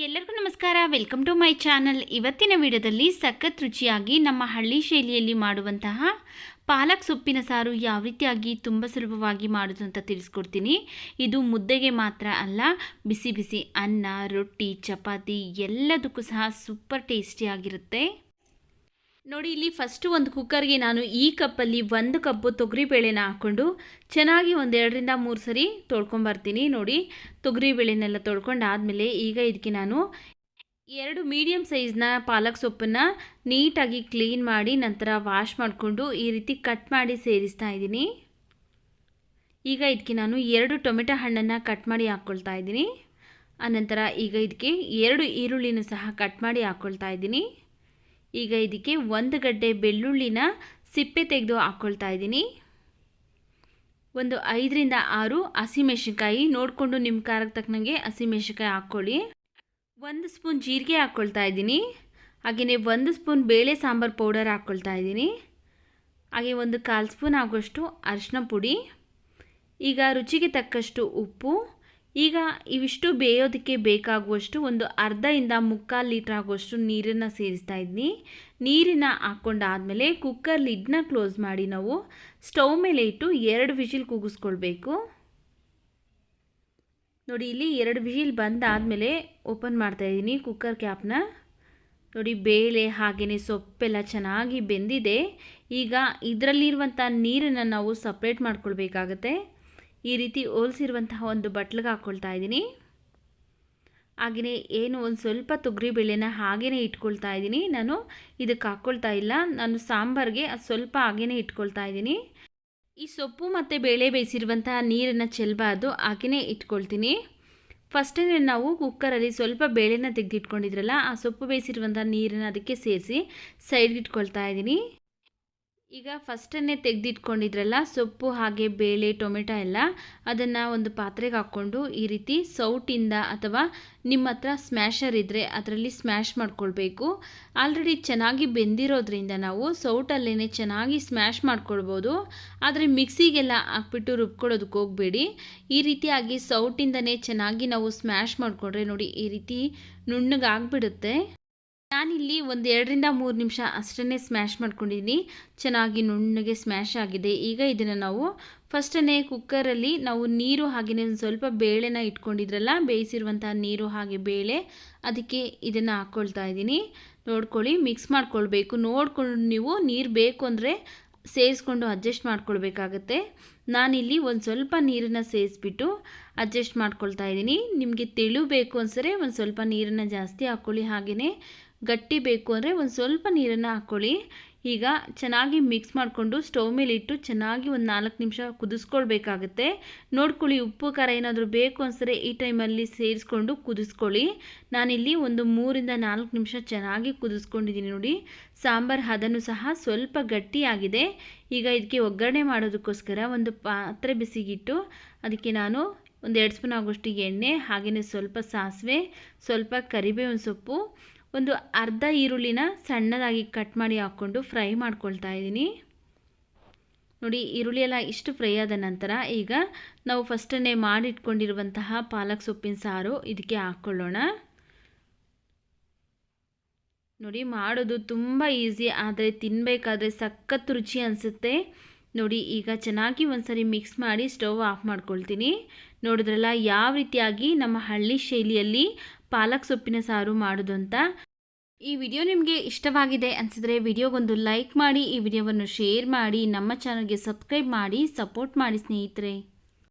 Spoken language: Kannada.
ಎಲ್ಲರಿಗೂ ನಮಸ್ಕಾರ. Welcome to my channel. ಇವತ್ತಿನ ವಿಡಿಯೋದಲ್ಲಿ ಸಖತ್ ರುಚಿಯಾಗಿ ನಮ್ಮ ಹಳ್ಳಿ ಶೈಲಿಯಲ್ಲಿ ಮಾಡುವಂತಹ ಪಾಲಕ್ ಸೊಪ್ಪಿನ ಸಾರು ಯಾವ ರೀತಿಯಾಗಿ ತುಂಬ ಸುಲಭವಾಗಿ ಮಾಡೋದು ಅಂತ ತಿಳಿಸ್ಕೊಡ್ತೀನಿ. ಇದು ಮುದ್ದೆಗೆ ಮಾತ್ರ ಅಲ್ಲ, ಬಿಸಿ ಬಿಸಿ ಅನ್ನ, ರೊಟ್ಟಿ, ಚಪಾತಿ ಎಲ್ಲದಕ್ಕೂ ಸಹ ಸೂಪರ್ ಟೇಸ್ಟಿಯಾಗಿರುತ್ತೆ. ನೋಡಿ, ಇಲ್ಲಿ ಫಸ್ಟು ಒಂದು ಕುಕ್ಕರ್ಗೆ ನಾನು ಈ ಕಪ್ಪಲ್ಲಿ 1 ಕಪ್ಪು ತೊಗರಿಬೇಳೆನ ಹಾಕ್ಕೊಂಡು ಚೆನ್ನಾಗಿ 2-3 ಸರಿ ತೊಳ್ಕೊಂಬರ್ತೀನಿ. ನೋಡಿ, ತೊಗರಿಬೇಳೆನೆಲ್ಲ ತೊಳ್ಕೊಂಡಾದಮೇಲೆ ಈಗ ಇದಕ್ಕೆ ನಾನು 2 ಮೀಡಿಯಮ್ ಸೈಜ್ನ ಪಾಲಕ್ ಸೊಪ್ಪನ್ನು ನೀಟಾಗಿ ಕ್ಲೀನ್ ಮಾಡಿ ನಂತರ ವಾಶ್ ಮಾಡಿಕೊಂಡು ಈ ರೀತಿ ಕಟ್ ಮಾಡಿ ಸೇರಿಸ್ತಾ ಇದ್ದೀನಿ. ಈಗ ಇದಕ್ಕೆ ನಾನು 2 ಟೊಮೆಟೊ ಹಣ್ಣನ್ನು ಕಟ್ ಮಾಡಿ ಹಾಕ್ಕೊಳ್ತಾ ಇದ್ದೀನಿ. ಆನಂತರ ಈಗ ಇದಕ್ಕೆ 2 ಈರುಳ್ಳಿನ ಸಹ ಕಟ್ ಮಾಡಿ ಹಾಕ್ಕೊಳ್ತಾ ಇದ್ದೀನಿ. ಈಗ ಇದಕ್ಕೆ 1 ಗಡ್ಡೆ ಬೆಳ್ಳುಳ್ಳಿನ ಸಿಪ್ಪೆ ತೆಗೆದು ಹಾಕ್ಕೊಳ್ತಾ ಇದ್ದೀನಿ. ಒಂದು 5-6 ಹಸಿಮೆಣಸಿನ್ಕಾಯಿ, ನೋಡಿಕೊಂಡು ನಿಮ್ಮ ಖಾರಕ್ಕೆ ತಕ್ಕನಂಗೆ ಹಸಿಮೆಣಸಿನ್ಕಾಯಿ ಹಾಕ್ಕೊಳ್ಳಿ. 1 ಸ್ಪೂನ್ ಜೀರಿಗೆ ಹಾಕ್ಕೊಳ್ತಾ ಇದ್ದೀನಿ. ಹಾಗೆಯೇ 1 ಸ್ಪೂನ್ ಬೇಳೆ ಸಾಂಬಾರು ಪೌಡರ್ ಹಾಕ್ಕೊಳ್ತಾ ಇದ್ದೀನಿ. ಹಾಗೆ 1/4 ಸ್ಪೂನ್ ಆಗುವಷ್ಟು ಅರಿಶಿನ ಪುಡಿ. ಈಗ ರುಚಿಗೆ ತಕ್ಕಷ್ಟು ಉಪ್ಪು. ಈಗ ಇವಿಷ್ಟು ಬೇಯೋದಕ್ಕೆ ಬೇಕಾಗುವಷ್ಟು ಒಂದು ಅರ್ಧದಿಂದ 3/4 ಲೀಟ್ರ್ ಆಗುವಷ್ಟು ನೀರನ್ನು ಸೇರಿಸ್ತಾ ಇದ್ದೀನಿ. ನೀರನ್ನು ಹಾಕ್ಕೊಂಡಾದಮೇಲೆ ಕುಕ್ಕರ್ ಲಿಡ್ನ ಕ್ಲೋಸ್ ಮಾಡಿ ನಾವು ಸ್ಟವ್ ಮೇಲೆ ಇಟ್ಟು 2 ವಿಜಿಲ್ ಕೂಗಿಸ್ಕೊಳ್ಬೇಕು. ನೋಡಿ, ಇಲ್ಲಿ 2 ವಿಜಿಲ್ ಬಂದಾದಮೇಲೆ ಓಪನ್ ಮಾಡ್ತಾಯಿದ್ದೀನಿ ಕುಕ್ಕರ್ ಕ್ಯಾಪ್ನ. ನೋಡಿ, ಬೇಳೆ ಹಾಗೆಯೇ ಸೊಪ್ಪೆಲ್ಲ ಚೆನ್ನಾಗಿ ಬೆಂದಿದೆ. ಈಗ ಇದರಲ್ಲಿರುವಂಥ ನೀರನ್ನು ನಾವು ಸಪ್ರೇಟ್ ಮಾಡ್ಕೊಳ್ಬೇಕಾಗತ್ತೆ. ಈ ರೀತಿ ಹೋಲಿಸಿರುವಂತಹ ಒಂದು ಬಟ್ಲಿಗೆ ಹಾಕ್ಕೊಳ್ತಾ ಇದ್ದೀನಿ. ಹಾಗೆಯೇ ಒಂದು ಸ್ವಲ್ಪ ತೊಗರಿಬೇಳೆನ ಹಾಗೆಯೇ ಇಟ್ಕೊಳ್ತಾ ಇದ್ದೀನಿ. ನಾನು ಇದಕ್ಕೆ ಹಾಕ್ಕೊಳ್ತಾ ಇಲ್ಲ, ನಾನು ಸಾಂಬಾರಿಗೆ ಅದು ಸ್ವಲ್ಪ ಹಾಗೆಯೇ ಇಟ್ಕೊಳ್ತಾ ಇದ್ದೀನಿ. ಈ ಸೊಪ್ಪು ಮತ್ತು ಬೇಳೆ ಬೇಯಿಸಿರುವಂತಹ ನೀರನ್ನು ಚೆಲ್ಲಬಾರ್ದು, ಹಾಗೆಯೇ ಇಟ್ಕೊಳ್ತೀನಿ. ಫಸ್ಟೇ ನಾವು ಕುಕ್ಕರಲ್ಲಿ ಸ್ವಲ್ಪ ಬೇಳೆನ ತೆಗೆದಿಟ್ಕೊಂಡಿದ್ರಲ್ಲ, ಆ ಸೊಪ್ಪು ಬೇಯಿಸಿರುವಂಥ ನೀರನ್ನು ಅದಕ್ಕೆ ಸೇರಿಸಿ ಸೈಡ್ಗೆ ಇಟ್ಕೊಳ್ತಾ ಇದ್ದೀನಿ. ಈಗ ಫಸ್ಟನ್ನೇ ತೆಗೆದಿಟ್ಕೊಂಡಿದ್ರಲ್ಲ ಸೊಪ್ಪು ಹಾಗೆ ಬೇಳೆ ಟೊಮೆಟೊ ಎಲ್ಲ, ಅದನ್ನು ಒಂದು ಪಾತ್ರೆಗೆ ಹಾಕ್ಕೊಂಡು ಈ ರೀತಿ ಸೌಟಿಂದ ಅಥವಾ ನಿಮ್ಮ ಹತ್ರ ಸ್ಮ್ಯಾಶರ್ ಇದ್ದರೆ ಅದರಲ್ಲಿ ಸ್ಮ್ಯಾಶ್ ಮಾಡ್ಕೊಳ್ಬೇಕು. ಆಲ್ರೆಡಿ ಚೆನ್ನಾಗಿ ಬೆಂದಿರೋದ್ರಿಂದ ನಾವು ಸೌಟಲ್ಲೇ ಚೆನ್ನಾಗಿ ಸ್ಮ್ಯಾಶ್ ಮಾಡ್ಕೊಳ್ಬೋದು. ಆದರೆ ಮಿಕ್ಸಿಗೆಲ್ಲ ಹಾಕ್ಬಿಟ್ಟು ರುಬ್ಕೊಳ್ಳೋದಕ್ಕೆ ಹೋಗಬೇಡಿ. ಈ ರೀತಿಯಾಗಿ ಸೌಟಿಂದನೇ ಚೆನ್ನಾಗಿ ನಾವು ಸ್ಮ್ಯಾಶ್ ಮಾಡಿಕೊಂಡ್ರೆ ನೋಡಿ ಈ ರೀತಿ ನುಣ್ಣಗಾಗ್ಬಿಡುತ್ತೆ. ನಾನಿಲ್ಲಿ 1-2-3 ನಿಮಿಷ ಅಷ್ಟೇ ಸ್ಮ್ಯಾಶ್ ಮಾಡ್ಕೊಂಡಿದ್ದೀನಿ. ಚೆನ್ನಾಗಿ ನುಣ್ಣಗೆ ಸ್ಮ್ಯಾಶ್ ಆಗಿದೆ. ಈಗ ಇದನ್ನು ನಾವು ಫಸ್ಟೇ ಕುಕ್ಕರಲ್ಲಿ ನಾವು ನೀರು ಹಾಗೆಯೇ ಒಂದು ಸ್ವಲ್ಪ ಬೇಳೆನ ಇಟ್ಕೊಂಡಿದ್ರಲ್ಲ, ಬೇಯಿಸಿರುವಂಥ ನೀರು ಹಾಗೆ ಬೇಳೆ, ಅದಕ್ಕೆ ಇದನ್ನು ಹಾಕ್ಕೊಳ್ತಾ ಇದ್ದೀನಿ. ನೋಡ್ಕೊಳ್ಳಿ, ಮಿಕ್ಸ್ ಮಾಡ್ಕೊಳ್ಬೇಕು. ನೋಡಿಕೊಂಡು ನೀವು ನೀರು ಬೇಕು ಅಂದರೆ ಸೇರಿಸ್ಕೊಂಡು ಅಡ್ಜಸ್ಟ್ ಮಾಡ್ಕೊಳ್ಬೇಕಾಗತ್ತೆ. ನಾನಿಲ್ಲಿ ಒಂದು ಸ್ವಲ್ಪ ನೀರನ್ನು ಸೇರಿಸ್ಬಿಟ್ಟು ಅಡ್ಜಸ್ಟ್ ಮಾಡ್ಕೊಳ್ತಾ ಇದ್ದೀನಿ. ನಿಮಗೆ ತೆಳು ಬೇಕು ಅನ್ಸರೆ ಒಂದು ಸ್ವಲ್ಪ ನೀರನ್ನು ಜಾಸ್ತಿ ಹಾಕ್ಕೊಳ್ಳಿ, ಹಾಗೆಯೇ ಗಟ್ಟಿ ಬೇಕು ಅಂದರೆ ಒಂದು ಸ್ವಲ್ಪ ನೀರನ್ನು ಹಾಕ್ಕೊಳ್ಳಿ. ಈಗ ಚೆನ್ನಾಗಿ ಮಿಕ್ಸ್ ಮಾಡಿಕೊಂಡು ಸ್ಟವ್ ಮೇಲೆ ಇಟ್ಟು ಚೆನ್ನಾಗಿ ಒಂದು 4 ನಿಮಿಷ ಕುದಿಸ್ಕೊಳ್ಬೇಕಾಗತ್ತೆ. ನೋಡ್ಕೊಳ್ಳಿ, ಉಪ್ಪು ಖಾರ ಏನಾದರೂ ಬೇಕು ಅನ್ಸರೆ ಈ ಟೈಮಲ್ಲಿ ಸೇರಿಸ್ಕೊಂಡು ಕುದಿಸ್ಕೊಳ್ಳಿ. ನಾನಿಲ್ಲಿ ಒಂದು 3-4 ನಿಮಿಷ ಚೆನ್ನಾಗಿ ಕುದಿಸ್ಕೊಂಡಿದ್ದೀನಿ. ನೋಡಿ, ಸಾಂಬಾರು ಹದನೂ ಸಹ ಸ್ವಲ್ಪ ಗಟ್ಟಿಯಾಗಿದೆ. ಈಗ ಇದಕ್ಕೆ ಒಗ್ಗರಣೆ ಮಾಡೋದಕ್ಕೋಸ್ಕರ ಒಂದು ಪಾತ್ರೆ ಬಿಸಿಗಿಟ್ಟು ಅದಕ್ಕೆ ನಾನು 2 ಸ್ಪೂನ್ ಆಗುವಷ್ಟು ಎಣ್ಣೆ, ಹಾಗೆಯೇ ಸ್ವಲ್ಪ ಸಾಸಿವೆ, ಸ್ವಲ್ಪ ಕರಿಬೇವಿನ ಸೊಪ್ಪು, ಒಂದು ಅರ್ಧ ಈರುಳ್ಳಿನ ಸಣ್ಣದಾಗಿ ಕಟ್ ಮಾಡಿ ಹಾಕ್ಕೊಂಡು ಫ್ರೈ ಮಾಡ್ಕೊಳ್ತಾ ಇದ್ದೀನಿ. ನೋಡಿ, ಈರುಳ್ಳಿ ಎಲ್ಲ ಇಷ್ಟು ಫ್ರೈ ಆದ ನಂತರ ಈಗ ನಾವು ಫಸ್ಟನ್ನೇ ಮಾಡಿಟ್ಕೊಂಡಿರುವಂತಹ ಪಾಲಕ್ ಸೊಪ್ಪಿನ ಸಾರು ಇದಕ್ಕೆ ಹಾಕ್ಕೊಳ್ಳೋಣ. ನೋಡಿ, ಮಾಡೋದು ತುಂಬ ಈಸಿ, ಆದರೆ ತಿನ್ನಬೇಕಾದ್ರೆ ಸಖತ್ ರುಚಿ ಅನಿಸುತ್ತೆ. ನೋಡಿ, ಈಗ ಚೆನ್ನಾಗಿ ಒಂದ್ಸರಿ ಮಿಕ್ಸ್ ಮಾಡಿ ಸ್ಟವ್ ಆಫ್ ಮಾಡ್ಕೊಳ್ತೀನಿ. ನೋಡಿದ್ರಲ್ಲ ಯಾವ ರೀತಿಯಾಗಿ ನಮ್ಮ ಹಳ್ಳಿ ಶೈಲಿಯಲ್ಲಿ ಪಾಲಕ್ ಸೊಪ್ಪಿನ ಸಾರು ಮಾಡೋದು ಅಂತ. ಈ ವಿಡಿಯೋ ನಿಮಗೆ ಇಷ್ಟವಾಗಿದೆ ಅನಿಸಿದರೆ ವಿಡಿಯೋಗೊಂದು ಲೈಕ್ ಮಾಡಿ, ಈ ವಿಡಿಯೋವನ್ನು ಶೇರ್ ಮಾಡಿ, ನಮ್ಮ ಚಾನಲ್ಗೆ ಸಬ್ಸ್ಕ್ರೈಬ್ ಮಾಡಿ ಸಪೋರ್ಟ್ ಮಾಡಿ ಸ್ನೇಹಿತರೆ.